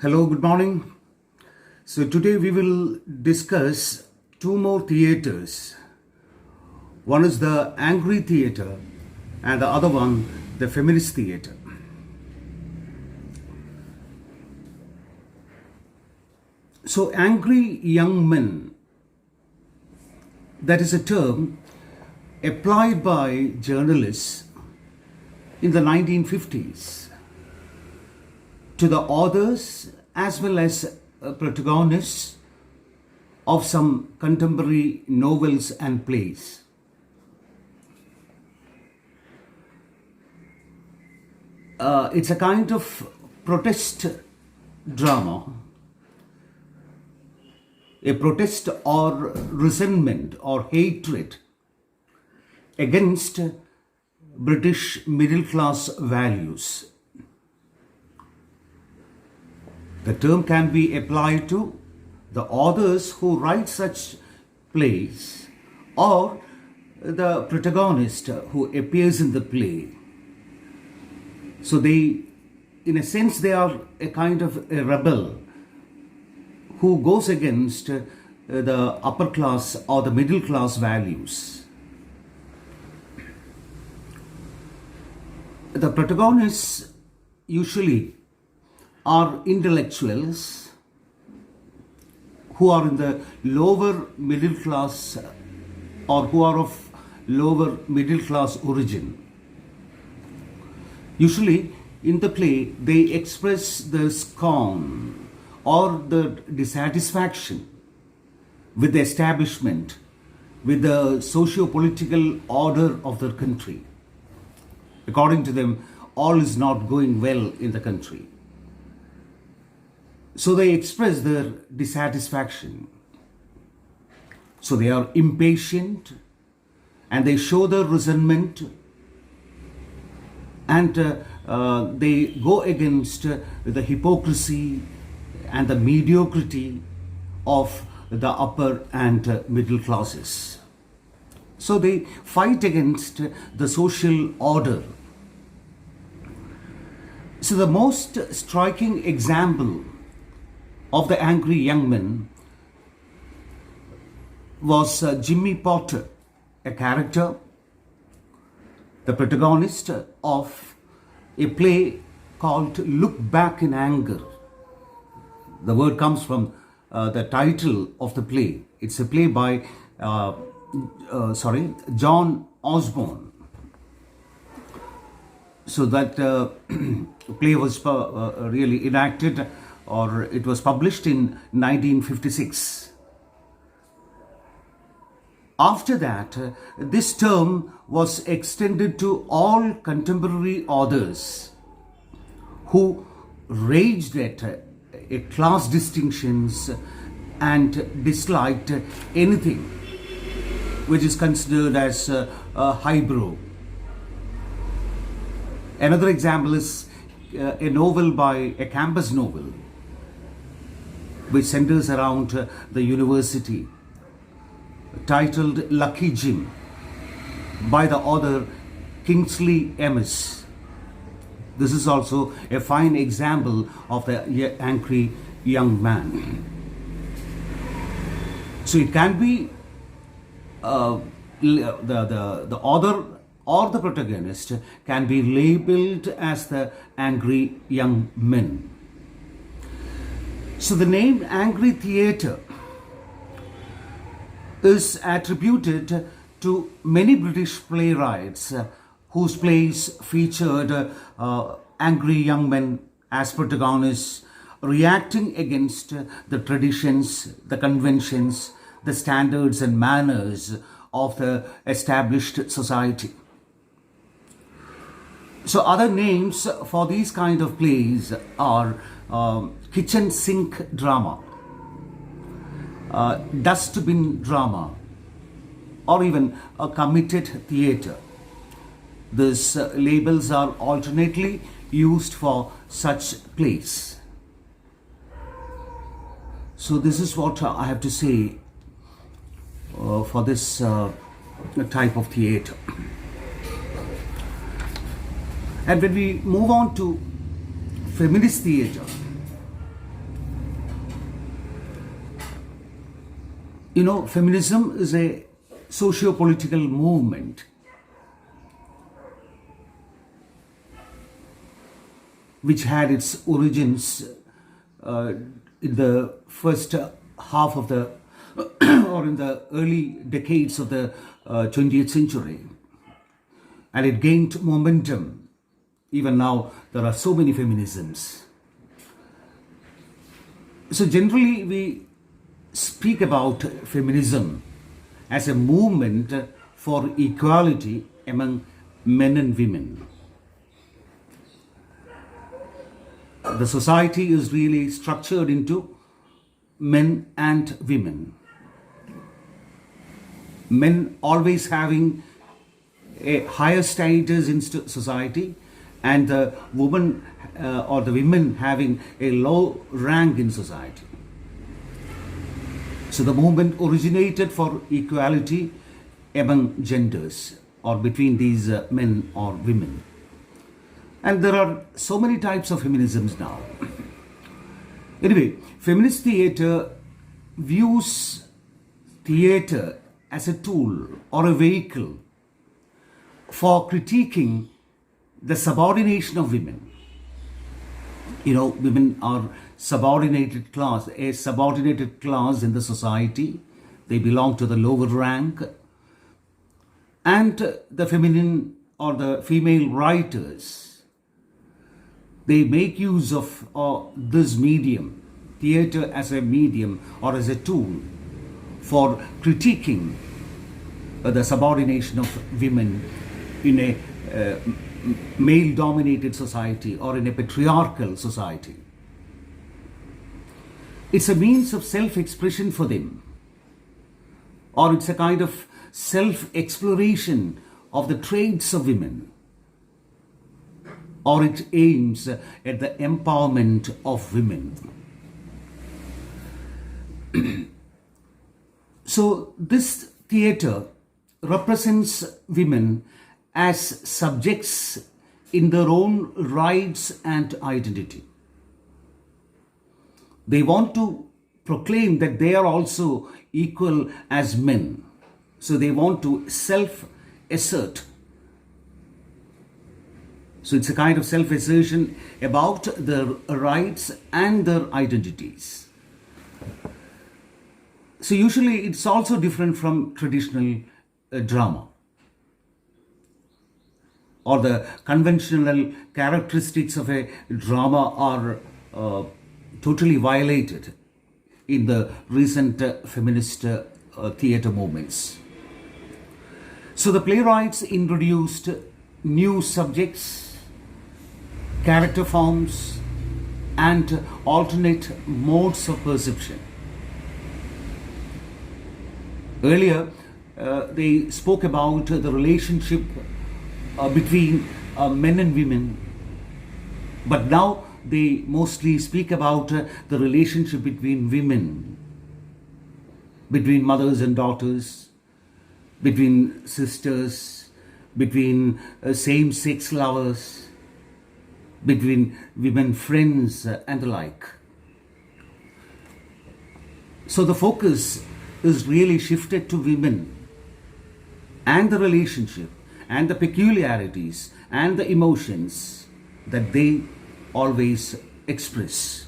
Hello, good morning. So today we will discuss two more theaters. One is the angry theater and the other one the feminist theater. So angry young men, that is a term applied by journalists in the 1950s to the authors as well as protagonists of some contemporary novels and plays. It's a kind of protest drama, a protest or resentment or hatred against British middle class values. The term can be applied to the authors who write such plays or the protagonist who appears in the play. So they, in a sense, they are a kind of a rebel who goes against the upper class or the middle class values. The protagonists usually are intellectuals who are in the lower middle class or who are of lower middle class origin. Usually in the play they express the scorn or the dissatisfaction with the establishment, with the socio-political order of their country. According to them, all is not going well in the country. So they express their dissatisfaction. So they are impatient and they show their resentment and they go against the hypocrisy and the mediocrity of the upper and middle classes. So they fight against the social order. So the most striking example of the angry young men was Jimmy Potter, a character, the protagonist of a play called Look Back in Anger. The word comes from the title of the play. It's a play by John Osborne. So that play was really enacted, or it was published in 1956. After that, this term was extended to all contemporary authors who raged at class distinctions and disliked anything which is considered as highbrow. Another example is a novel by a campus novel which centers around the university, titled Lucky Jim by the author Kingsley Amis. This is also a fine example of the angry young man. So it can be the author or the protagonist can be labeled as the angry young men. So the name Angry Theatre is attributed to many British playwrights whose plays featured angry young men as protagonists, reacting against the traditions, the conventions, the standards and manners of the established society. So other names for these kind of plays are kitchen sink drama, dustbin drama, or even a committed theatre. These labels are alternately used for such plays. So this is what I have to say for this type of theatre. And when we move on to feminist theatre, Feminism is a socio-political movement which had its origins in the first half of the or in the early decades of the 20th century, and it gained momentum. Even now there are so many feminisms. So generally we speak about feminism as a movement for equality among men and women. The society is really structured into men and women. Men always having a higher status in society, and the woman or the women having a low rank in society. So the movement originated for equality among genders or between these men or women. And there are so many types of feminisms now. Anyway, feminist theatre views theatre as a tool or a vehicle for critiquing the subordination of women. Women are subordinated class, a subordinated class in the society. They belong to the lower rank. And the feminine or the female writers, they make use of this medium, theatre, as a medium or as a tool for critiquing the subordination of women in a male-dominated society or in a patriarchal society. It's a means of self-expression for them, or it's a kind of self-exploration of the traits of women, or it aims at the empowerment of women. So this theatre represents women as subjects in their own rights and identity. They want to proclaim that they are also equal as men. So they want to self-assert. So it's a kind of self-assertion about their rights and their identities. So usually it's also different from traditional drama, or the conventional characteristics of a drama are totally violated in the recent feminist theatre movements. So the playwrights introduced new subjects, character forms, and alternate modes of perception. Earlier, they spoke about the relationship between men and women, but now they mostly speak about the relationship between women, between mothers and daughters, between sisters, between same-sex lovers, between women friends and the like. So the focus is really shifted to women and the relationship and the peculiarities and the emotions that they always express.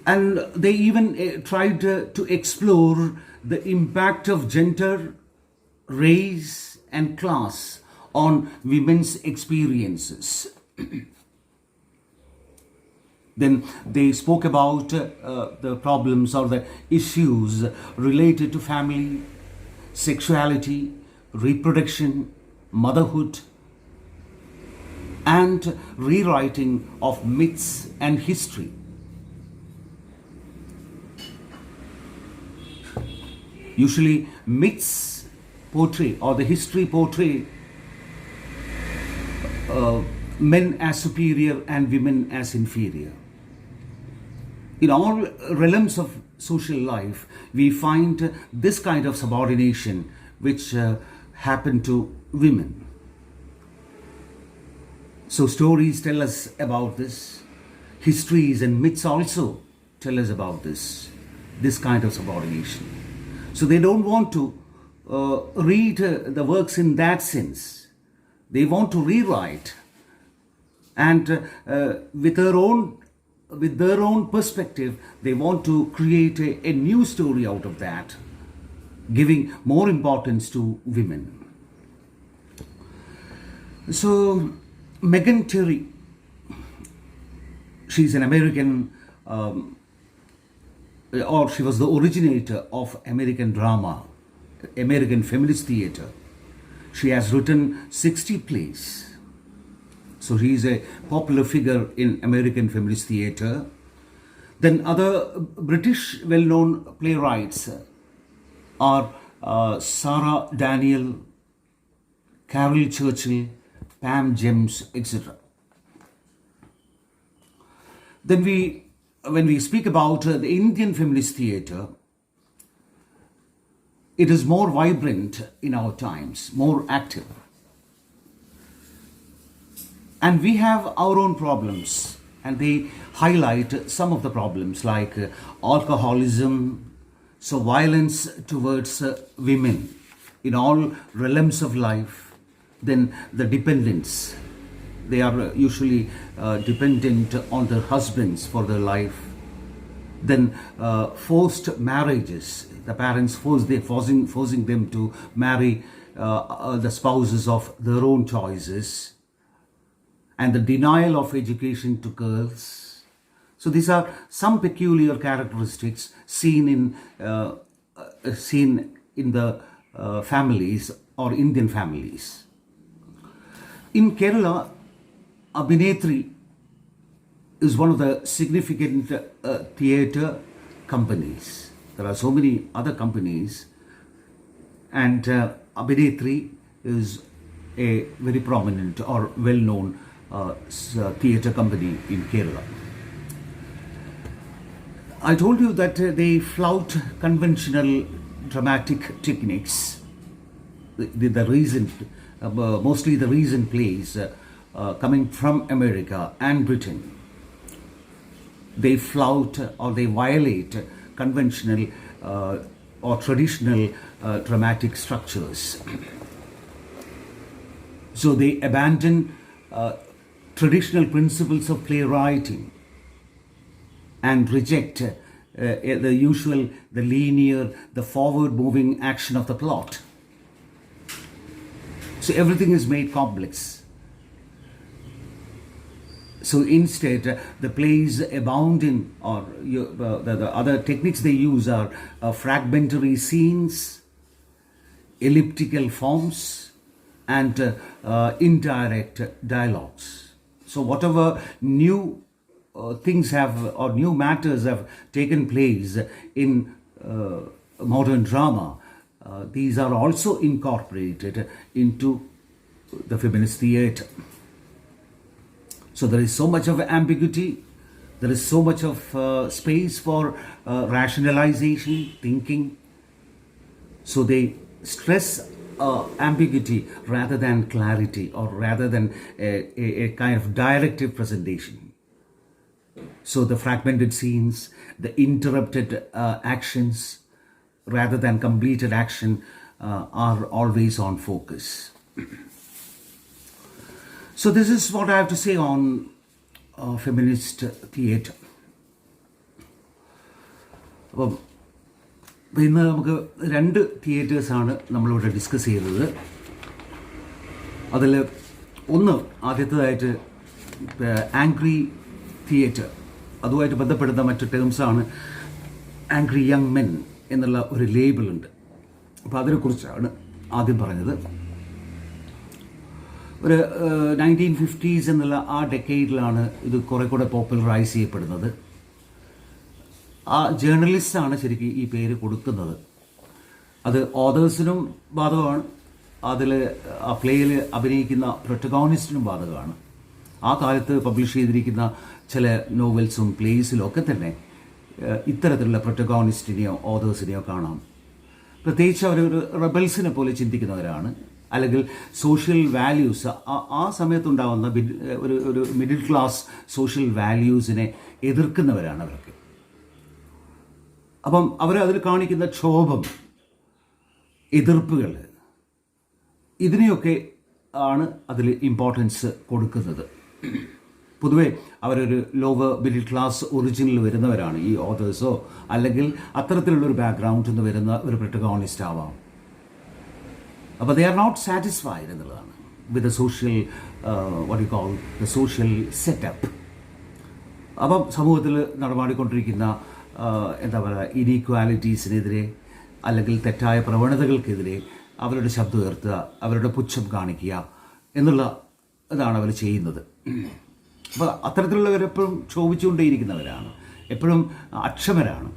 And they even tried to explore the impact of gender, race, and class on women's experiences. Then they spoke about the problems or the issues related to family, sexuality, reproduction, motherhood, and rewriting of myths and history. Usually myths portray, or the history portray, men as superior and women as inferior. In all realms of social life, we find this kind of subordination which happen to women. So stories tell us about this. Histories and myths also tell us about this. this kind of subordination. So they don't want to read the works in that sense. They want to rewrite, and with their own perspective, they want to create a new story out of that, giving more importance to women. So Megan Terry, she's an American, or she was the originator of American drama, American feminist theater. She has written 60 plays. So she is a popular figure in American feminist theater. Then other British well-known playwrights are Sarah Daniel, Carol Churchill, Pam James, etc. Then when we speak about the Indian feminist theatre, it is more vibrant in our times, more active. And we have our own problems, and they highlight some of the problems like alcoholism, so violence towards women in all realms of life, then the dependence. They are usually dependent on their husbands for their life. Then forced marriages. The parents forcing them to marry the spouses of their own choices. And the denial of education to girls. So these are some peculiar characteristics seen in the families or Indian families. In Kerala, Abhinetri is one of the significant theatre companies. There are so many other companies, and Abhinetri is a very prominent or well-known theatre company in Kerala. I told you that they flout conventional dramatic techniques. Mostly the recent plays coming from America and Britain, they flout or they violate conventional or traditional dramatic structures. So they abandon traditional principles of playwriting and reject the usual, the linear, the forward-moving action of the plot. So everything is made complex. So instead, the plays abound in, or the other techniques they use are fragmentary scenes, elliptical forms, and indirect dialogues. So whatever new things have, or new matters have taken place in modern drama, these are also incorporated into the feminist theatre. So there is so much of ambiguity, there is so much of space for rationalization, thinking. So they stress ambiguity rather than clarity, or rather than a kind of directive presentation. So the fragmented scenes, the interrupted actions, rather than completed action, are always on focus. So this is what I have to say on feminist theatre. അപ്പം ഇന്ന് നമുക്ക് 2 തിയേറ്റേഴ്സാണ് നമ്മളിവിടെ discuss ചെയ്തത്. അതിൽ ഒന്ന് ആദ്യത്തേതായിട്ട് angry theatre, അതുമായിട്ട് ബന്ധപ്പെടുന്ന മറ്റു ടേംസാണ് ആംഗ്രി യങ് മെൻ എന്നുള്ള ഒരു ലേബിളുണ്ട്. അപ്പോൾ അതിനെക്കുറിച്ചാണ് ആദ്യം പറഞ്ഞത്. ഒരു 1950s എന്നുള്ള ആ ഡെക്കേഡിലാണ് ഇത് കുറെ കൂടെ പോപ്പുലറൈസ് ചെയ്യപ്പെടുന്നത്. ആ ജേർണലിസ്റ്റാണ് ശരിക്കും ഈ പേര് കൊടുക്കുന്നത്. അത് ഓതേഴ്സിനും ബാധകമാണ്, അതിൽ ആ പ്ലേയിൽ അഭിനയിക്കുന്ന പ്രൊട്ടഗോണിസ്റ്റിനും ബാധകമാണ്. ആ കാലത്ത് പബ്ലിഷ് ചെയ്തിരിക്കുന്ന ചില നോവൽസും പ്ലേസിലും ഒക്കെ തന്നെ ഇത്തരത്തിലുള്ള പ്രൊട്ടഗോണിസ്റ്റിനെയോ ഓതേഴ്സിനെയോ കാണാം. പ്രത്യേകിച്ച് അവരൊരു റെബൽസിനെ പോലെ ചിന്തിക്കുന്നവരാണ്, അല്ലെങ്കിൽ സോഷ്യൽ വാല്യൂസ്, ആ സമയത്തുണ്ടാകുന്ന ഒരു മിഡിൽ ക്ലാസ് സോഷ്യൽ വാല്യൂസിനെ എതിർക്കുന്നവരാണ് അവരൊക്കെ. അപ്പം അവരതിൽ കാണിക്കുന്ന ക്ഷോഭം, എതിർപ്പുകൾ, ഇതിനെയൊക്കെ ആണ് അതിൽ ഇമ്പോർട്ടൻസ് കൊടുക്കുന്നത്. പൊതുവെ അവരൊരു ലോവർ മിഡിൽ ക്ലാസ് ഒറിജിനിൽ വരുന്നവരാണ് ഈ ഓതേഴ്സോ, അല്ലെങ്കിൽ അത്തരത്തിലുള്ളൊരു ബാക്ക്ഗ്രൗണ്ടിൽ നിന്ന് വരുന്ന ഒരു പ്രൊട്ടഗോണിസ്റ്റ് ആവാം. അപ്പോൾ ദേ ആർ നോട്ട് സാറ്റിസ്ഫൈഡ് എന്നുള്ളതാണ് with the social what you call the social setup. അപ്പം സമൂഹത്തിൽ നടമാടിക്കൊണ്ടിരിക്കുന്ന എന്താ പറയുക ഇനീക്വാലിറ്റീസിനെതിരെ അല്ലെങ്കിൽ തെറ്റായ പ്രവണതകൾക്കെതിരെ അവരുടെ ശബ്ദം ഉയർത്തുക, അവരുടെ പുച്ഛം കാണിക്കുക എന്നുള്ള ഇതാണ് അവർ ചെയ്യുന്നത്. അപ്പോൾ അത്തരത്തിലുള്ളവരെപ്പോഴും ക്ഷോഭിച്ചുകൊണ്ടേയിരിക്കുന്നവരാണ്, എപ്പോഴും അക്ഷമരാണ്.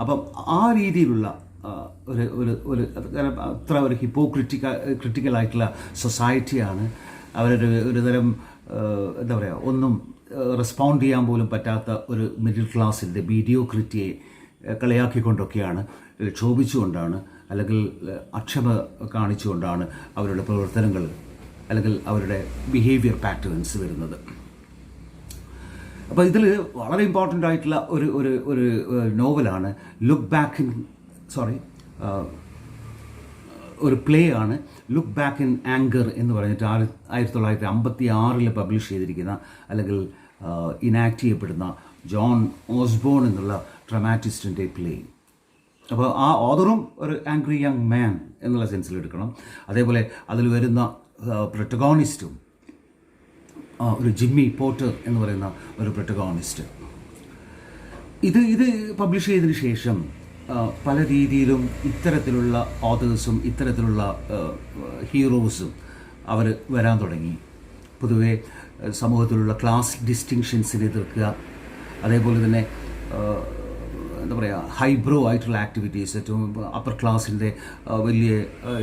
അപ്പം ആ രീതിയിലുള്ള ഒരു ഒരു ഒരു അത്ര ഒരു ക്രിട്ടിക്കലായിട്ടുള്ള സൊസൈറ്റിയാണ്. അവരൊരു തരം എന്താ പറയുക, ഒന്നും റെസ്പോണ്ട് ചെയ്യാൻ പോലും പറ്റാത്ത ഒരു മിഡിൽ ക്ലാസ്സിൻ്റെ മീഡിയോക്രിറ്റിയെ കളിയാക്കിക്കൊണ്ടൊക്കെയാണ്, ക്ഷോഭിച്ചുകൊണ്ടാണ് അല്ലെങ്കിൽ അക്ഷമ കാണിച്ചുകൊണ്ടാണ് അവരുടെ പ്രവർത്തനങ്ങൾ അല്ലെങ്കിൽ അവരുടെ ബിഹേവിയർ പാറ്റേൺസ് വരുന്നത്. അപ്പോൾ ഇതിൽ വളരെ ഇമ്പോർട്ടൻ്റ് ആയിട്ടുള്ള ഒരു ഒരു ഒരു നോവലാണ് ഒരു പ്ലേ ആണ് ലുക്ക് ബാക്ക് ഇൻ ആങ്കർ എന്ന് പറഞ്ഞിട്ട് 1956 പബ്ലിഷ് ചെയ്തിരിക്കുന്ന അല്ലെങ്കിൽ ഇനാക്ട് ചെയ്യപ്പെടുന്ന ജോൺ ഓസ്ബോൺ എന്നുള്ള ഡ്രമാറ്റിസ്റ്റിൻ്റെ പ്ലേ. അപ്പോൾ ആ ഓതറും ഒരു ആംഗ്രി യങ് മാൻ എന്നുള്ള സെൻസിൽ എടുക്കണം. അതേപോലെ അതിൽ വരുന്ന പ്രൊട്ടഗോണിസ്റ്റും ഒരു ജിമ്മി പോർട്ടർ എന്ന് പറയുന്ന ഒരു പ്രൊട്ടഗോണിസ്റ്റ്. ഇത് പബ്ലിഷ് ചെയ്തതിന് ശേഷം പല രീതിയിലും ഇത്തരത്തിലുള്ള ഓതേഴ്സും ഇത്തരത്തിലുള്ള ഹീറോസും അവർ വരാൻ തുടങ്ങി. പൊതുവെ സമൂഹത്തിലുള്ള ക്ലാസ് ഡിസ്റ്റിങ്ഷൻസിനെ എതിർക്കുക, അതേപോലെ തന്നെ എന്താ പറയുക ഹൈബ്രോ ആയിട്ടുള്ള ആക്ടിവിറ്റീസ്, ഏറ്റവും അപ്പർ ക്ലാസിൻ്റെ വലിയ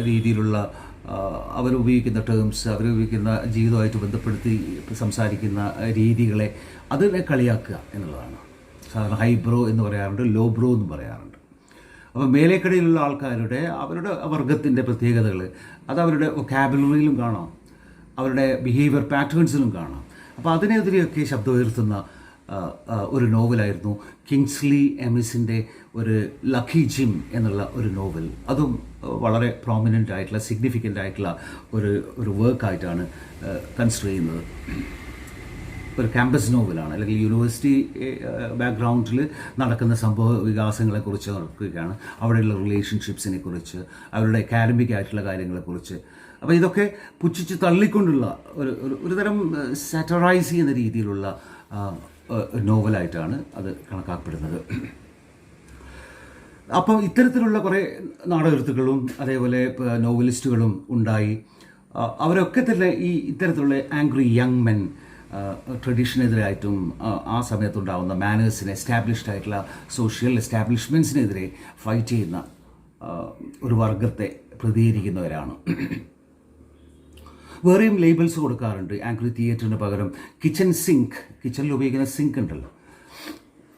രീതിയിലുള്ള അവരുപയോഗിക്കുന്ന ടേംസ്, അവരുപയോഗിക്കുന്ന ജീവിതമായിട്ട് ബന്ധപ്പെടുത്തി സംസാരിക്കുന്ന രീതികളെ അതിനെ കളിയാക്കുക എന്നുള്ളതാണ്. സാധാരണ ഹൈബ്രോ എന്ന് പറയാറുണ്ട്, ലോ ബ്രോ എന്ന് പറയാറുണ്ട്. അപ്പോൾ മേലേക്കടയിലുള്ള ആൾക്കാരുടെ അവരുടെ വർഗത്തിൻ്റെ പ്രത്യേകതകൾ അത് അവരുടെ വൊക്കാബുലറിയിലും കാണാം, അവരുടെ ബിഹേവിയർ പാറ്റേൺസിലും കാണാം. അപ്പോൾ അതിനെതിരെയൊക്കെ ശബ്ദം ഉയർത്തുന്ന ഒരു നോവലായിരുന്നു കിങ്സ്ലി എമിസിൻ്റെ ഒരു ലക്കി ജിം എന്നുള്ള ഒരു നോവൽ. അതും വളരെ പ്രോമിനൻ്റ് ആയിട്ടുള്ള സിഗ്നിഫിക്കൻ്റ് ആയിട്ടുള്ള ഒരു വർക്കായിട്ടാണ് കൺസിഡർ ചെയ്യുന്നത്. ഒരു ക്യാമ്പസ് നോവലാണ്, അല്ലെങ്കിൽ യൂണിവേഴ്സിറ്റി ബാക്ക്ഗ്രൗണ്ടിൽ നടക്കുന്ന സംഭവ വികാസങ്ങളെക്കുറിച്ച് നടക്കുകയാണ്, അവിടെയുള്ള റിലേഷൻഷിപ്സിനെ കുറിച്ച്, അവരുടെ അക്കാഡമിക് ആയിട്ടുള്ള കാര്യങ്ങളെക്കുറിച്ച്. അപ്പോൾ ഇതൊക്കെ പുച്ഛിച്ച് തള്ളിക്കൊണ്ടുള്ള ഒരു തരം സാറ്ററൈസ് ചെയ്യുന്ന രീതിയിലുള്ള നോവലായിട്ടാണ് അത് കണക്കാക്കപ്പെടുന്നത്. അപ്പോൾ ഇത്തരത്തിലുള്ള കുറേ നാടകൃത്തുക്കളും അതേപോലെ നോവലിസ്റ്റുകളും ഉണ്ടായി. അവരൊക്കെ തന്നെ ഇത്തരത്തിലുള്ള ആംഗ്രി യങ് മെൻ, ട്രഡീഷനെതിരായിട്ടും ആ സമയത്തുണ്ടാകുന്ന മാനേഴ്സിനെ, എസ്റ്റാബ്ലിഷ്ഡ് ആയിട്ടുള്ള സോഷ്യൽ എസ്റ്റാബ്ലിഷ്മെൻറ്റ്സിനെതിരെ ഫൈറ്റ് ചെയ്യുന്ന ഒരു വർഗത്തെ പ്രതികരിക്കുന്നവരാണ്. വേറെയും ലേബിൾസ് കൊടുക്കാറുണ്ട്. ആംഗ്രി തിയേറ്ററിന് പകരം കിച്ചണിൽ ഉപയോഗിക്കുന്ന സിങ്ക് ഉണ്ടല്ലോ.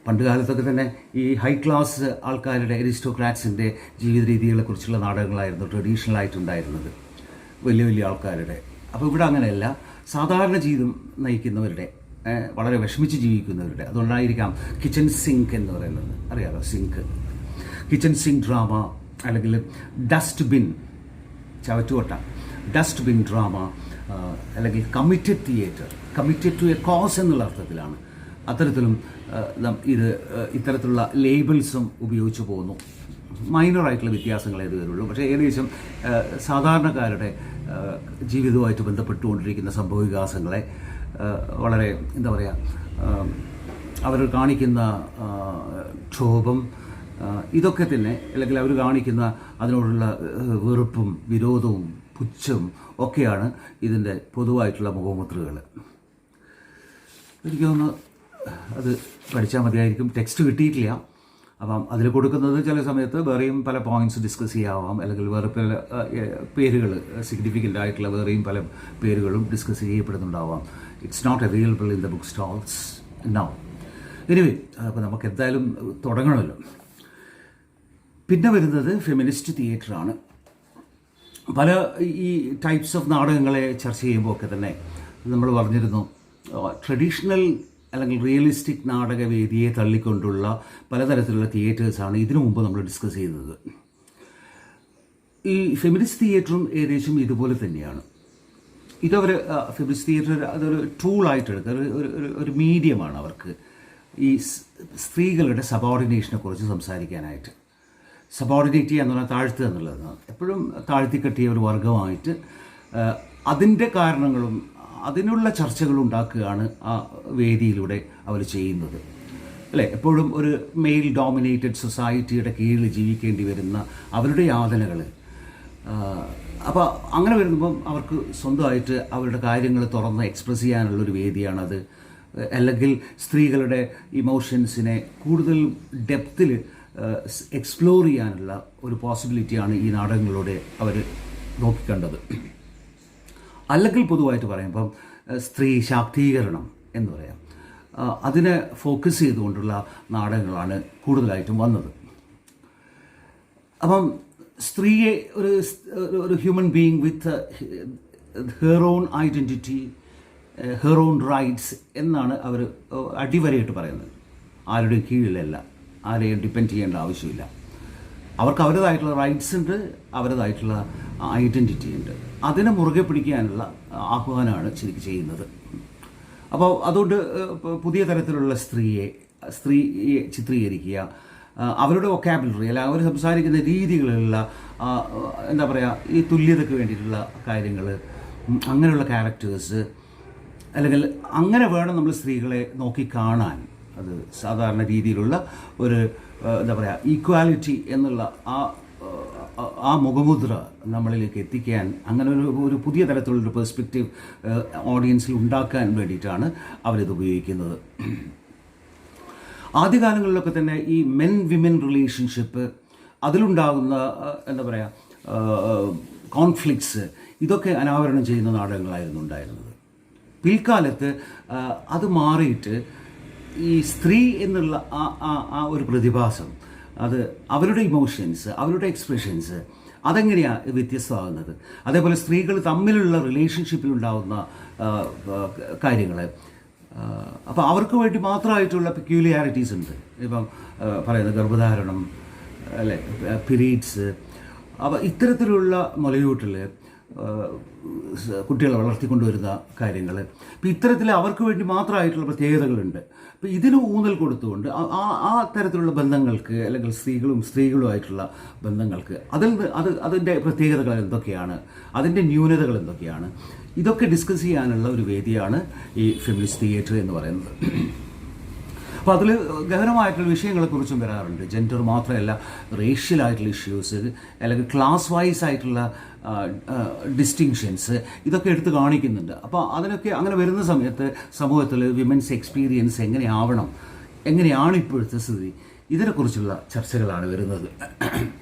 പണ്ട് കാലത്തൊക്കെ തന്നെ ഈ ഹൈ ക്ലാസ് ആൾക്കാരുടെ അരിസ്റ്റോക്രാറ്റ്സിൻ്റെ ജീവിത രീതികളെക്കുറിച്ചുള്ള നാടകങ്ങളായിരുന്നു ട്രഡീഷണലായിട്ടുണ്ടായിരുന്നത്, വലിയ വലിയ ആൾക്കാരുടെ. അപ്പോൾ ഇവിടെ അങ്ങനെയല്ല, സാധാരണ ജീവിതം നയിക്കുന്നവരുടെ, വളരെ വിഷമിച്ച് ജീവിക്കുന്നവരുടെ. അതുകൊണ്ടായിരിക്കാം കിച്ചൺ സിങ്ക് എന്ന് പറയുന്നത്. അറിയാലോ സിങ്ക്, കിച്ചൺ സിങ്ക് ഡ്രാമ, അല്ലെങ്കിൽ ഡസ്റ്റ് ബിൻ, ചവറ്റുകൊട്ട, ഡസ്റ്റ് ബിൻ ഡ്രാമ, അല്ലെങ്കിൽ committed theatre, committed to a cause എന്നുള്ള അർത്ഥത്തിലാണ്. അത്തരത്തിലും ഇത്തരത്തിലുള്ള ലേബിൾസും ഉപയോഗിച്ച് പോകുന്നു. മൈനറായിട്ടുള്ള വ്യത്യാസങ്ങളേ ഇത് വരുള്ളൂ, പക്ഷേ ഏകദേശം സാധാരണക്കാരുടെ ജീവിതവുമായിട്ട് ബന്ധപ്പെട്ടുകൊണ്ടിരിക്കുന്ന സംഭവവികാസങ്ങളെ വളരെ എന്താ പറയുക, അവർ കാണിക്കുന്ന ക്ഷോഭം, ഇതൊക്കെ തന്നെ, അല്ലെങ്കിൽ അവർ കാണിക്കുന്ന അതിനോടുള്ള വെറുപ്പും വിരോധവും പുച്ഛവും ഒക്കെയാണ് ഇതിൻ്റെ പൊതുവായിട്ടുള്ള മുഖമുദ്രകൾ. എനിക്ക് തോന്നുന്നു അത് പഠിച്ചാൽ മതിയായിരിക്കും. ടെക്സ്റ്റ് കിട്ടിയിട്ടില്ല, അപ്പം അതിൽ കൊടുക്കുന്നത് ചില സമയത്ത് വേറെയും പല പോയിൻറ്റ്സ് ഡിസ്കസ് ചെയ്യാവാം, അല്ലെങ്കിൽ വേറെ പല പേരുകൾ, സിഗ്നിഫിക്കൻ്റ് ആയിട്ടുള്ള വേറെയും പല പേരുകളും ഡിസ്കസ് ചെയ്യപ്പെടുന്നുണ്ടാവാം. It's not available in the book stalls now. Anyway, അപ്പോൾ നമുക്ക് എന്തായാലും തുടങ്ങണമല്ലോ. പിന്നെ വരുന്നത് ഫെമിനിസ്റ്റ് തിയേറ്ററാണ്. പല ഈ ടൈപ്സ് ഓഫ് നാടകങ്ങളെ ചർച്ച ചെയ്യുമ്പോൾ ഒക്കെ തന്നെ നമ്മൾ പറഞ്ഞിരുന്നു, ട്രഡീഷണൽ അല്ലെങ്കിൽ റിയലിസ്റ്റിക് നാടകവേദിയെ തള്ളിക്കൊണ്ടുള്ള പലതരത്തിലുള്ള തിയേറ്റേഴ്സാണ് ഇതിനു മുമ്പ് നമ്മൾ ഡിസ്കസ് ചെയ്തത്. ഈ ഫെമിനിസ്റ്റ് തിയേറ്ററും ഏകദേശം ഇതുപോലെ തന്നെയാണ്. ഇതവർ ഫെമിനിസ്റ്റ് തിയേറ്റർ അതൊരു ടൂളായിട്ട് എടുക്കുക, ഒരു മീഡിയമാണ് അവർക്ക് ഈ സ്ത്രീകളുടെ സബോർഡിനേഷനെ കുറിച്ച് സംസാരിക്കാനായിട്ട്. സബോർഡിനേറ്റ് ചെയ്യുക എന്ന് പറഞ്ഞാൽ താഴ്ത്തുക എന്നുള്ളതാണ്. എപ്പോഴും താഴ്ത്തിക്കെട്ടിയ ഒരു വർഗമായിട്ട് അതിൻ്റെ കാരണങ്ങളും അതിനുള്ള ചർച്ചകളും ഉണ്ടാക്കുകയാണ് ആ വേദിയിലൂടെ അവർ ചെയ്യുന്നത്, അല്ലേ? എപ്പോഴും ഒരു മെയിൽ ഡോമിനേറ്റഡ് സൊസൈറ്റിയുടെ കീഴിൽ ജീവിക്കേണ്ടി വരുന്ന അവരുടെ യാതനകൾ, അപ്പോൾ അങ്ങനെ വരുമ്പം അവർക്ക് സ്വന്തമായിട്ട് അവരുടെ കാര്യങ്ങൾ തുറന്ന് എക്സ്പ്രസ് ചെയ്യാനുള്ളൊരു വേദിയാണത്. അല്ലെങ്കിൽ സ്ത്രീകളുടെ ഇമോഷൻസിനെ കൂടുതൽ ഡെപ്തിൽ എക്സ്പ്ലോർ ചെയ്യാനുള്ള ഒരു പോസിബിലിറ്റിയാണ് ഈ നാടകങ്ങളിലൂടെ അവർ നോക്കിക്കണ്ടത്. അല്ലെങ്കിൽ പൊതുവായിട്ട് പറയുമ്പം സ്ത്രീ ശാക്തീകരണം എന്ന് പറയാം, അതിനെ ഫോക്കസ് ചെയ്തുകൊണ്ടുള്ള നാടകങ്ങളാണ് കൂടുതലായിട്ടും വന്നത്. അപ്പം സ്ത്രീയെ ഒരു human being with her own identity, her own rights എന്നാണ് അവർ അടിവരയിട്ട് പറയുന്നത്. ആരുടെയും കീഴിലല്ല, ആരെയും ഡിപ്പെൻഡ് ചെയ്യേണ്ട ആവശ്യമില്ല. അവർക്ക് അവരുടേതായിട്ടുള്ള റൈറ്റ്സ് ഉണ്ട്, അവരുടേതായിട്ടുള്ള ഐഡൻറ്റിറ്റി ഉണ്ട്. അതിനെ മുറുകെ പിടിക്കാനുള്ള ആഹ്വാനമാണ് ശരിക്കും ചെയ്യുന്നത്. അപ്പോൾ അതുകൊണ്ട് പുതിയ തരത്തിലുള്ള സ്ത്രീയെ ചിത്രീകരിക്കുക, അവരുടെ വൊക്കാബുലറി അല്ല അവർ സംസാരിക്കുന്ന രീതികളിലുള്ള എന്താ പറയുക, ഈ തുല്യതയ്ക്ക് വേണ്ടിയിട്ടുള്ള കാര്യങ്ങൾ, അങ്ങനെയുള്ള ക്യാരക്ടേഴ്സ്, അല്ലെങ്കിൽ അങ്ങനെ വേണം നമ്മൾ സ്ത്രീകളെ നോക്കി കാണാൻ. അത് സാധാരണ രീതിയിലുള്ള ഒരു എന്താ പറയുക ഈക്വാലിറ്റി എന്നുള്ള ആ മുഖമുദ്ര നമ്മളിലേക്ക് എത്തിക്കാൻ, അങ്ങനെ ഒരു പുതിയ തരത്തിലുള്ളൊരു പെർസ്പെക്റ്റീവ് ഓഡിയൻസിൽ ഉണ്ടാക്കാൻ വേണ്ടിയിട്ടാണ് അവരിത് ഉപയോഗിക്കുന്നത്. ആദ്യകാലങ്ങളിലൊക്കെ തന്നെ ഈ മെൻ വിമൻ റിലേഷൻഷിപ്പ്, അതിലുണ്ടാകുന്ന എന്താ പറയുക കോൺഫ്ലിക്ട്സ്, ഇതൊക്കെ അനാവരണം ചെയ്യുന്ന നാടകങ്ങളായിരുന്നു ഉണ്ടായിരുന്നത്. പിൽക്കാലത്ത് അത് മാറിയിട്ട് ഈ സ്ത്രീ എന്നുള്ള ആ ഒരു പ്രതിഭാസം, അത് അവരുടെ ഇമോഷൻസ്, അവരുടെ എക്സ്പ്രഷൻസ്, അതെങ്ങനെയാണ് വ്യത്യസ്തമാകുന്നത്, അതേപോലെ സ്ത്രീകൾ തമ്മിലുള്ള റിലേഷൻഷിപ്പിലുണ്ടാകുന്ന കാര്യങ്ങൾ, അപ്പോൾ അവർക്ക് വേണ്ടി മാത്രമായിട്ടുള്ള പെക്യൂലിയാരിറ്റീസ് ഉണ്ട്. ഇപ്പം പറയുന്നത് ഗർഭധാരണം, അല്ലെ, പീരീഡ്സ്, അപ്പോൾ ഇത്തരത്തിലുള്ള മുലയൂട്ടിൽ കുട്ടികളെ വളർത്തിക്കൊണ്ടുവരുന്ന കാര്യങ്ങൾ, ഇപ്പോൾ ഇത്തരത്തിൽ അവർക്ക് വേണ്ടി മാത്രമായിട്ടുള്ള പ്രത്യേകതകളുണ്ട്. അപ്പോൾ ഇതിന് ഊന്നൽ കൊടുത്തുകൊണ്ട് ആ തരത്തിലുള്ള ബന്ധങ്ങൾക്ക്, അല്ലെങ്കിൽ സ്ത്രീകളുമായിട്ടുള്ള ബന്ധങ്ങൾക്ക് അതിൻ്റെ പ്രത്യേകതകൾ എന്തൊക്കെയാണ്, അതിൻ്റെ ന്യൂനതകൾ എന്തൊക്കെയാണ്, ഇതൊക്കെ ഡിസ്കസ് ചെയ്യാനുള്ള ഒരു വേദിയാണ് ഈ ഫെമിനിസ്റ്റ് തിയേറ്റർ എന്ന് പറയുന്നത്. അപ്പോൾ അതിൽ ഗഹനമായിട്ടുള്ള വിഷയങ്ങളെക്കുറിച്ചും വരാറുണ്ട്. ജെൻഡർ മാത്രമല്ല, റേഷ്യലായിട്ടുള്ള ഇഷ്യൂസ്, അല്ലെങ്കിൽ ക്ലാസ് വൈസ് ആയിട്ടുള്ള ഡിസ്റ്റിങ്ഷൻസ്, ഇതൊക്കെ എടുത്ത് കാണിക്കുന്നുണ്ട്. അപ്പോൾ അതിനൊക്കെ അങ്ങനെ വരുന്ന സമയത്ത് സമൂഹത്തിൽ വിമൻസ് എക്സ്പീരിയൻസ് എങ്ങനെയാണ് ഇപ്പോഴത്തെ സ്ഥിതി, ഇതിനെക്കുറിച്ചുള്ള ചർച്ചകളാണ് വരുന്നത്.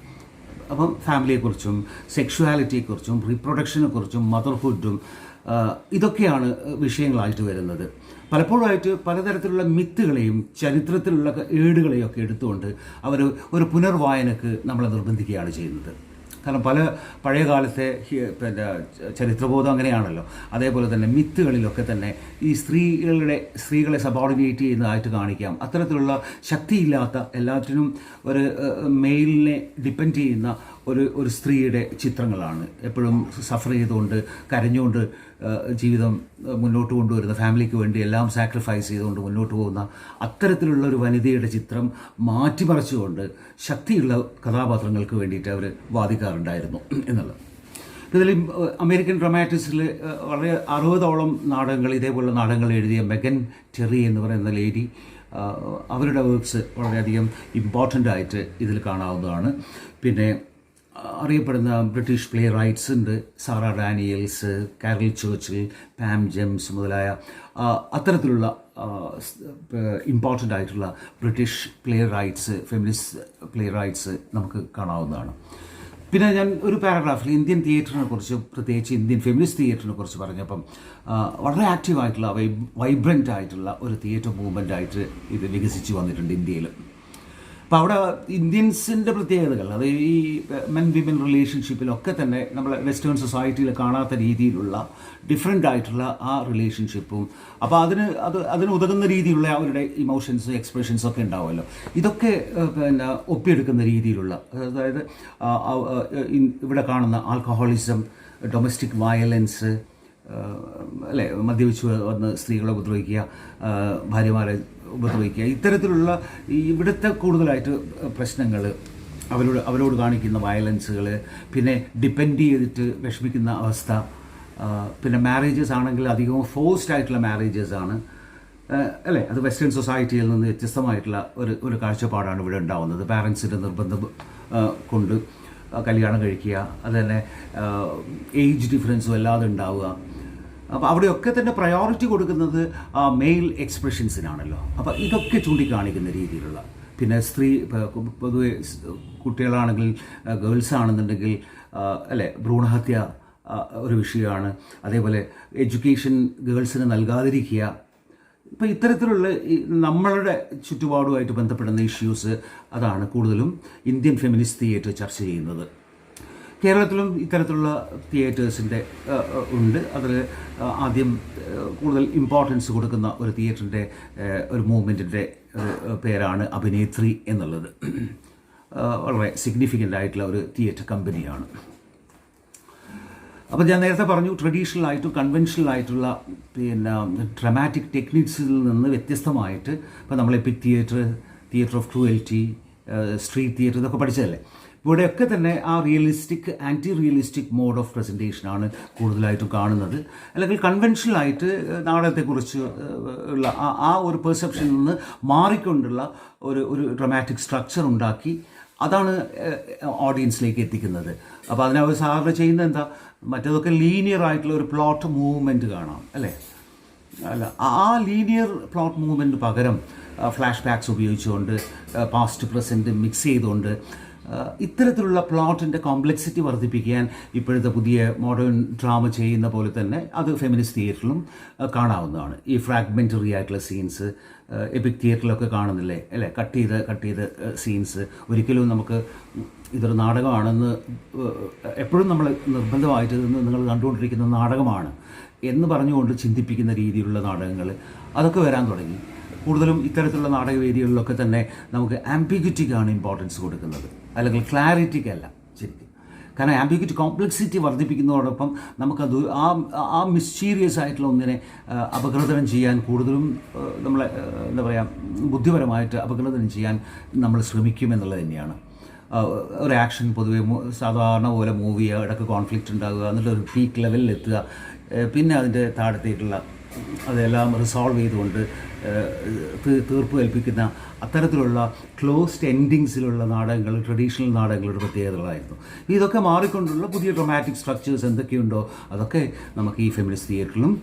അപ്പം ഫാമിലിയെക്കുറിച്ചും സെക്ഷുവാലിറ്റിയെക്കുറിച്ചും റീപ്രൊഡക്ഷനെക്കുറിച്ചും മദർഹുഡും ഇതൊക്കെയാണ് വിഷയങ്ങളായിട്ട് വരുന്നത്. പലപ്പോഴായിട്ട് പലതരത്തിലുള്ള മിത്തുകളെയും ചരിത്രത്തിലുള്ള ഏടുകളെയും ഒക്കെ എടുത്തുകൊണ്ട് അവർ ഒരു പുനർവായനക്ക് നമ്മളെ നിർബന്ധിക്കുകയാണ് ചെയ്യുന്നത്. കാരണം പഴയ കാലത്തെ ചരിത്രബോധം അങ്ങനെയാണല്ലോ. അതേപോലെ തന്നെ മിത്തുകളിലൊക്കെ തന്നെ ഈ സ്ത്രീകളെ സബോർഡിനേറ്റ് ചെയ്യുന്നതായിട്ട് കാണിക്കാം. അത്തരത്തിലുള്ള ശക്തിയില്ലാത്ത, എല്ലാറ്റിനും ഒരു മെയിലിനെ ഡിപ്പെൻഡ് ചെയ്യുന്ന ഒരു സ്ത്രീയുടെ ചിത്രങ്ങളാണ് എപ്പോഴും സഫർ ചെയ്തുകൊണ്ട്, കരഞ്ഞുകൊണ്ട് ജീവിതം മുന്നോട്ട് കൊണ്ടുവരുന്ന, ഫാമിലിക്ക് വേണ്ടി എല്ലാം സാക്രിഫൈസ് ചെയ്തുകൊണ്ട് മുന്നോട്ട് പോകുന്ന അത്തരത്തിലുള്ള ഒരു വനിതയുടെ ചിത്രം മാറ്റിമറിച്ചുകൊണ്ട് ശക്തിയുള്ള കഥാപാത്രങ്ങൾക്ക് വേണ്ടിയിട്ട് അവർ വാദിക്കാറുണ്ടായിരുന്നു എന്നുള്ളത്. ഇതിൽ അമേരിക്കൻ ഡ്രമാറ്റിക്സിൽ വളരെ 60ഓളം നാടകങ്ങൾ, ഇതേപോലുള്ള നാടകങ്ങൾ എഴുതിയ മെഗൻ ടെറി എന്ന് പറയുന്ന ലേഡി, അവരുടെ വർക്ക്സ് വളരെയധികം ഇമ്പോർട്ടൻ്റ് ആയിട്ട് ഇതിൽ കാണാവുന്നതാണ്. പിന്നെ അറിയപ്പെടുന്ന ബ്രിട്ടീഷ് പ്ലേ റൈറ്റ്സ് ഉണ്ട്, സാറ ഡാനിയൽസ്, കാരൽ ചർച്ചിൽ, പാം ജെംസ് മുതലായ അത്തരത്തിലുള്ള ഇമ്പോർട്ടൻ്റ് ആയിട്ടുള്ള British play rights, feminist play rights നമുക്ക് കാണാവുന്നതാണ്. പിന്നെ ഞാൻ ഒരു പാരഗ്രാഫിൽ ഇന്ത്യൻ തിയേറ്ററിനെ കുറിച്ച്, പ്രത്യേകിച്ച് ഇന്ത്യൻ ഫെമിനിസ്റ്റ് തിയേറ്ററിനെ കുറിച്ച് പറഞ്ഞപ്പം വളരെ ആക്റ്റീവായിട്ടുള്ള വൈബ്രൻ്റ് ആയിട്ടുള്ള ഒരു തിയേറ്റർ മൂവ്മെൻ്റ് ആയിട്ട് ഇത് വികസിച്ച് വന്നിട്ടുണ്ട് ഇന്ത്യയിൽ. അപ്പോൾ അവിടെ ഇന്ത്യൻസിൻ്റെ പ്രത്യേകതകൾ, അത് ഈ മെൻ വിമൻ റിലേഷൻഷിപ്പിലൊക്കെ തന്നെ നമ്മൾ വെസ്റ്റേൺ സൊസൈറ്റിയിൽ കാണാത്ത രീതിയിലുള്ള ഡിഫറെൻ്റ് ആയിട്ടുള്ള ആ റിലേഷൻഷിപ്പും, അപ്പോൾ അതിന് ഉതകുന്ന രീതിയിലുള്ള അവരുടെ ഇമോഷൻസ് എക്സ്പ്രഷൻസ് ഒക്കെ ഉണ്ടാവുമല്ലോ. ഇതൊക്കെ പിന്നെ ഒപ്പിയെടുക്കുന്ന രീതിയിലുള്ള, അതായത് ഇവിടെ കാണുന്ന ആൽക്കഹോളിസം, ഡൊമസ്റ്റിക് വയലൻസ്, അല്ലേ, മദ്യപിച്ച് വന്ന് സ്ത്രീകളെ ഉപദ്രവിക്കുക, ഭാര്യമാരെ ഉപദ്രവിക്കുക, ഇത്തരത്തിലുള്ള ഇവിടുത്തെ കൂടുതലായിട്ട് പ്രശ്നങ്ങൾ, അവരോട് കാണിക്കുന്ന വയലൻസുകൾ, പിന്നെ ഡിപ്പെൻഡ് ചെയ്തിട്ട് വിഷമിക്കുന്ന അവസ്ഥ, പിന്നെ മാരേജസ് ആണെങ്കിൽ അധികവും ഫോഴ്സ്ഡ് ആയിട്ടുള്ള മാരേജസ് ആണ്, അല്ലേ. അത് വെസ്റ്റേൺ സൊസൈറ്റിയിൽ നിന്ന് വ്യത്യസ്തമായിട്ടുള്ള ഒരു കാഴ്ചപ്പാടാണ് ഇവിടെ ഉണ്ടാവുന്നത്. പാരൻസിൻ്റെ നിർബന്ധം കൊണ്ട് കല്യാണം കഴിക്കുക, അത് തന്നെ ഏജ് ഡിഫറൻസും അല്ലാതെ ഉണ്ടാവുക. അപ്പോൾ അവിടെയൊക്കെ തന്നെ പ്രയോറിറ്റി കൊടുക്കുന്നത് മെയിൽ എക്സ്പ്രഷൻസിനാണല്ലോ. അപ്പോൾ ഇതൊക്കെ ചൂണ്ടിക്കാണിക്കുന്ന രീതിയിലുള്ള, പിന്നെ സ്ത്രീ പൊതുവെ കുട്ടികളാണെങ്കിൽ, ഗേൾസ് ആണെന്നുണ്ടെങ്കിൽ, അല്ലേ, ഭ്രൂണഹത്യ ഒരു വിഷയമാണ്. അതേപോലെ എഡ്യൂക്കേഷൻ ഗേൾസിന് നൽകാതിരിക്കുക. ഇപ്പോൾ ഇത്തരത്തിലുള്ള നമ്മളുടെ ചുറ്റുപാടുമായിട്ട് ബന്ധപ്പെടുന്ന ഇഷ്യൂസ് അതാണ് കൂടുതലും ഇന്ത്യൻ ഫെമിനിസ്റ്റ് തിയേറ്റർ ചർച്ച ചെയ്യുന്നത്. കേരളത്തിലും ഇത്തരത്തിലുള്ള തിയേറ്റേഴ്സിൻ്റെ ഉണ്ട്. അതിൽ ആദ്യം കൂടുതൽ ഇമ്പോർട്ടൻസ് കൊടുക്കുന്ന ഒരു തിയേറ്ററിൻ്റെ ഒരു മൂവ്മെൻറ്റിൻ്റെ പേരാണ് അഭിനേത്രി എന്നുള്ളത്. വളരെ സിഗ്നിഫിക്കൻ്റ് ആയിട്ടുള്ള ഒരു തിയേറ്റർ കമ്പനിയാണ്. അപ്പോൾ ഞാൻ നേരത്തെ പറഞ്ഞു, ട്രഡീഷണൽ ആയിട്ടും കൺവെൻഷണൽ ആയിട്ടുള്ള പിന്നെ ഡ്രമാറ്റിക് ടെക്നിക്സിൽ നിന്ന് വ്യത്യസ്തമായിട്ട്, ഇപ്പോൾ നമ്മൾ epic theatre of cruelty, street theatre, ഇതൊക്കെ പഠിച്ചതല്ലേ. ഇവിടെയൊക്കെ തന്നെ ആ realistic, anti realistic mode of പ്രസൻറ്റേഷനാണ് കൂടുതലായിട്ടും കാണുന്നത്. അല്ലെങ്കിൽ കൺവെൻഷനലായിട്ട് നാടകത്തെക്കുറിച്ച് ഉള്ള ആ ഒരു പെർസെപ്ഷനിൽ നിന്ന് മാറിക്കൊണ്ടുള്ള ഒരു ഡ്രമാറ്റിക് സ്ട്രക്ചർ ഉണ്ടാക്കി അതാണ് ഓഡിയൻസിലേക്ക് എത്തിക്കുന്നത്. അപ്പോൾ അതിനവർ സാധാരണ ചെയ്യുന്നത് എന്താ, മറ്റേതൊക്കെ ലീനിയർ ആയിട്ടുള്ള ഒരു പ്ലോട്ട് മൂവ്മെൻറ്റ് കാണാം, അല്ലേ. അല്ല, ആ ലീനിയർ പ്ലോട്ട് മൂവ്മെൻറ്റ് പകരം ഫ്ലാഷ് ബാക്സ് ഉപയോഗിച്ചുകൊണ്ട്, പാസ്റ്റ് പ്രസൻറ്റ് മിക്സ് ചെയ്തുകൊണ്ട് ഇത്തരത്തിലുള്ള പ്ലോട്ടിൻ്റെ കോംപ്ലക്സിറ്റി വർദ്ധിപ്പിക്കാൻ ഇപ്പോഴത്തെ പുതിയ മോഡേൺ ഡ്രാമ ചെയ്യുന്ന പോലെ തന്നെ അത് ഫെമിനിസ്റ്റ് തിയേറ്ററിലും കാണാവുന്നതാണ്. ഈ ഫ്രാഗ്മെൻ്ററി ആയിട്ടുള്ള സീൻസ് എപ്പിക് തിയേറ്ററിലൊക്കെ കാണുന്നില്ലേ, അല്ലേ, കട്ട് ചെയ്ത് സീൻസ്. ഒരിക്കലും നമുക്ക് ഇതൊരു നാടകമാണെന്ന് എപ്പോഴും നമ്മൾ നിർബന്ധമായിട്ട് നിങ്ങൾ കണ്ടുകൊണ്ടിരിക്കുന്ന നാടകമാണ് എന്ന് പറഞ്ഞുകൊണ്ട് ചിന്തിപ്പിക്കുന്ന രീതിയിലുള്ള നാടകങ്ങൾ അതൊക്കെ വരാൻ തുടങ്ങി. കൂടുതലും ഇത്തരത്തിലുള്ള നാടകവേദികളിലൊക്കെ തന്നെ നമുക്ക് ആംബിഗ്വിറ്റിക്കാണ് ഇമ്പോർട്ടൻസ് കൊടുക്കുന്നത്, അല്ലെങ്കിൽ ക്ലാരിറ്റിക്കല്ല ശരിക്കും. കാരണം ആംബിഗ്വിറ്റി കോംപ്ലക്സിറ്റി വർദ്ധിപ്പിക്കുന്നതോടൊപ്പം നമുക്കത് ആ മിസ്റ്റീരിയസ് ആയിട്ടുള്ള ഒന്നിനെ അപഗ്രഥനം ചെയ്യാൻ കൂടുതലും നമ്മളെ എന്താ പറയുക, ബുദ്ധിപരമായിട്ട് അപഗ്രഥനം ചെയ്യാൻ നമ്മൾ ശ്രമിക്കുമെന്നുള്ളത് തന്നെയാണ്. ഒരു ആക്ഷൻ പൊതുവെ സാധാരണ പോലെ മൂവ് ചെയ്യുക, ഇടയ്ക്ക് കോൺഫ്ലിക്റ്റ് ഉണ്ടാകുക, എന്നിട്ട് ഒരു പീക്ക് ലെവലിൽ എത്തുക, പിന്നെ അതിൻ്റെ താഴത്തേക്കുള്ള അതെല്ലാം റിസോൾവ് ചെയ്തുകൊണ്ട് തീർപ്പ് കൽപ്പിക്കുന്ന അത്തരത്തിലുള്ള ക്ലോസ്ഡ് എൻഡിങ്സിലുള്ള നാടകങ്ങൾ, ട്രഡീഷണൽ നാടകങ്ങളുടെ പ്രത്യേകതകളായിരുന്നു. ഇതൊക്കെ മാറിക്കൊണ്ടുള്ള പുതിയ ഡ്രമാറ്റിക് സ്ട്രക്ചേഴ്സ് എന്തൊക്കെയുണ്ടോ അതൊക്കെ നമുക്ക് ഈ ഫെമിനിസ്റ്റ് തിയേറ്ററിലും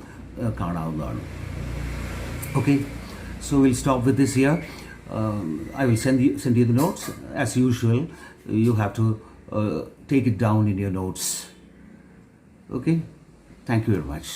കാണാവുന്നതാണ്. Okay, so we'll stop with this here. I will send you the notes. As usual, you have to take it down in your notes. Okay, thank you very much.